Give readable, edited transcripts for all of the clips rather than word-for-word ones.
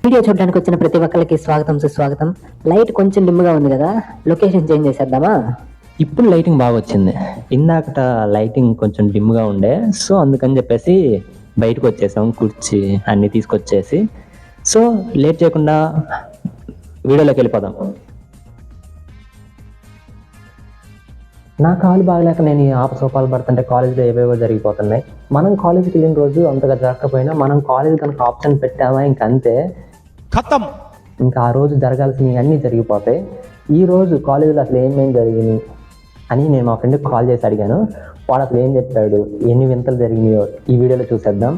Video చూడడానికి వచ్చిన ప్రతి ఒక్కరికి స్వాగతం సుస్వాగతం. లైట్ కొంచెం డిమ్గా ఉంది కదా, లొకేషన్ చేంజ్ చేసేద్దామా? ఇప్పుడు లైటింగ్ బాగా వచ్చింది. ఇందాకట లైటింగ్ కొంచెం డిమ్గా ఉండే, సో అందుకని చెప్పేసి బయటకు వచ్చేసాం, కుర్చీ అన్నీ తీసుకొచ్చేసి. సో లేట్ చేయకుండా వీడియోలోకి వెళ్ళిపోదాం. నా కాలు బాగలేక నేను ఈ ఆపసోపాలు పడుతుంటే కాలేజ్లో ఏవేవో జరిగిపోతున్నాయి. మనం కాలేజీకి వెళ్ళిన రోజు అంతగా జరగకపోయినా మనం కాలేజ్ కనుక ఆప్షన్ పెట్టామా ఇంక అంతే ఖతం. ఇంకా ఆ రోజు జరగాల్సినవి అన్నీ జరిగిపోతాయి. ఈ రోజు కాలేజీలో అసలు ఏమేమి జరిగినాయి అని నేను మా ఫ్రెండ్కి కాల్ చేసి అడిగాను. వాడు అసలు ఏం చెప్పాడు, ఎన్ని వింతలు జరిగినాయో ఈ వీడియోలో చూసేద్దాం.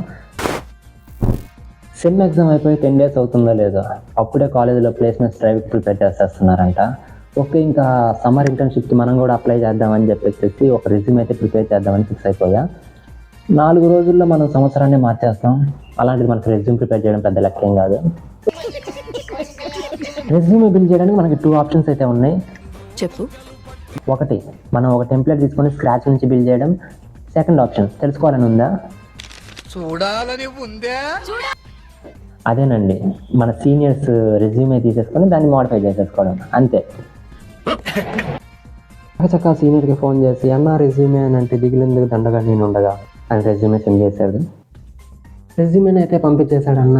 సెమ్ ఎగ్జామ్ అయిపోయి 10 days అవుతుందో లేదో అప్పుడే కాలేజీలో ప్లేస్మెంట్స్ డ్రైవ్కి ప్రిపేర్ చేసేస్తున్నారంట. ఓకే, ఇంకా సమ్మర్ ఇంటర్న్షిప్కి మనం కూడా అప్లై చేద్దామని చెప్పేసి ఒక రెజ్యూమ్ అయితే ప్రిపేర్ చేద్దామని ఫిక్స్ అయిపోయా. 4 రోజుల్లో మనం సంవత్సరాన్ని మార్చేస్తాం. అలాంటిది మనకి రెజ్యూమ్ ప్రిపేర్ చేయడం పెద్ద లెక్కేం కాదు. రెజ్యూమ్ బిల్డ్ చేయడానికి మనకి 2 ఆప్షన్స్ అయితే ఉన్నాయి. చెప్పు. ఒకటి, మనం ఒక టెంప్లెట్ తీసుకొని స్క్రాచ్ నుంచి బిల్డ్ చేయడం. సెకండ్ ఆప్షన్ తెలుసుకోవాలని ఉందా? చూడాలని ఉందా? అదేనండి, మన సీనియర్స్ రెజ్యూమే తీసేసుకొని దాన్ని మోడిఫై చేసేసుకోవడం అంతే. చక్కగా సీనియర్కి ఫోన్ చేసి అన్న రెజ్యూమే అని అంటే దిగులేందుకు దండగా నేను ఉండగా అని రెజ్యూమే సెండ్ చేశాడు. రెజ్యూమేని అయితే పంపించేశాడు అన్న.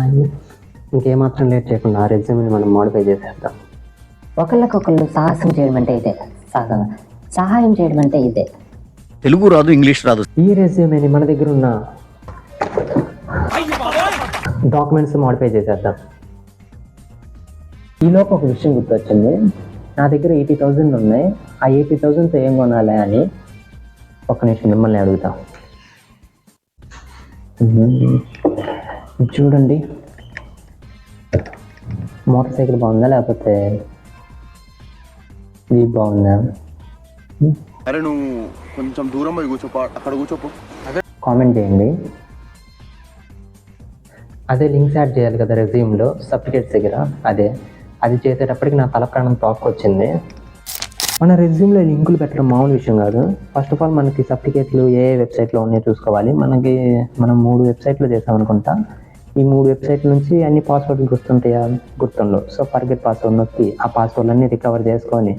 ఇంకేమాత్రం లేట్ చేయకుండా ఆ రెజ్యూమేని మనం మోడిఫై చేసేద్దాం. ఒకళ్ళకొకళ్ళు సాహసం చేయడం అంటే ఇదే, సహాయం చేయడం అంటే ఇదే. తెలుగు రాదు, ఇంగ్లీష్ రాదు. ఈ రెజ్యూమేని మన దగ్గర ఉన్న డాక్యుమెంట్స్ మోడిఫై చేసేద్దాం. ఈలోపు ఒక విషయం గుర్తొచ్చింది. నా దగ్గర 80,000 ఉన్నాయి. ఆ 80,000తో ఏం కొనాలి అని ఒక నిమిషం మిమ్మల్ని అడుగుతా. చూడండి, మోటార్ సైకిల్ బాగుందా లేకపోతే జీప్ బాగుందా? అరే నువ్వు కొంచెం దూరం పోయి కూర్చోపో, అక్కడ కూర్చోపో. కామెంట్ చేయండి. అదే లింక్స్ యాడ్ చేయాలి కదా రెజ్యూమ్లో సర్టిఫికేట్స్ దగ్గర. అది చేసేటప్పటికి నా తల ప్రాణం తోక్కొచ్చింది. మన రెజ్యూమ్లో లింకులు పెట్టడం మామూలు విషయం కాదు. ఫస్ట్ ఆఫ్ ఆల్ మనకి సర్టిఫికేట్లు ఏ వెబ్సైట్లో ఉన్నాయో చూసుకోవాలి. మనం 3 వెబ్సైట్లో చేసామనుకుంటా. ఈ 3 వెబ్సైట్ల నుంచి అన్ని పాస్వర్డ్లు గుర్తుంటాయా? గుర్తుండవు. సో ఫర్గెట్ పాస్వర్డ్ నొక్కి ఆ పాస్వర్డ్లన్నీ రికవర్ చేసుకొని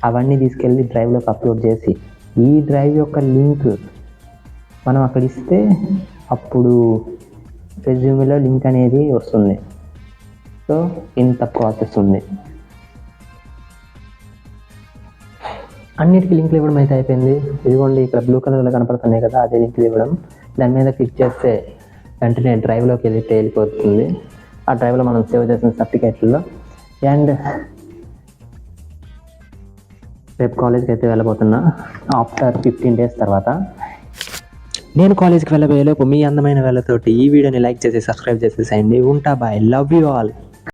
అవన్నీ తీసుకెళ్ళి డ్రైవ్లోకి అప్లోడ్ చేసి ఈ డ్రైవ్ యొక్క లింక్ మనం అక్కడ ఇస్తే అప్పుడు రెజ్యూమేలో లింక్ అనేది వస్తుంది. సో ఇంత ప్రాసెస్ ఉంది. అన్నిటికీ లింకులు ఇవ్వడం అయితే అయిపోయింది. ఇదిగోండి, ఇక్కడ బ్లూ కలర్లో కనపడుతున్నాయి కదా, అదే లింకులు ఇవ్వడం. దాని మీద క్లిక్ చేస్తే వెంటనే డ్రైవ్లోకి వెళ్ళిపోతుంది. ఆ డ్రైవ్లో మనం సేవ్ చేసిన సర్టిఫికేట్లలో. అండ్ రేపు కాలేజ్కి అయితే వెళ్ళబోతున్నా ఆఫ్టర్ 15 days తర్వాత. నేను కాలేజ్కి వెళ్ళబోయేలోపు మీ అందమైన వేళతోటి ఈ వీడియోని లైక్ చేసి సబ్స్క్రైబ్ చేసేసేయండి. ఉంటా, బాయ్, లవ్ యూ ఆల్.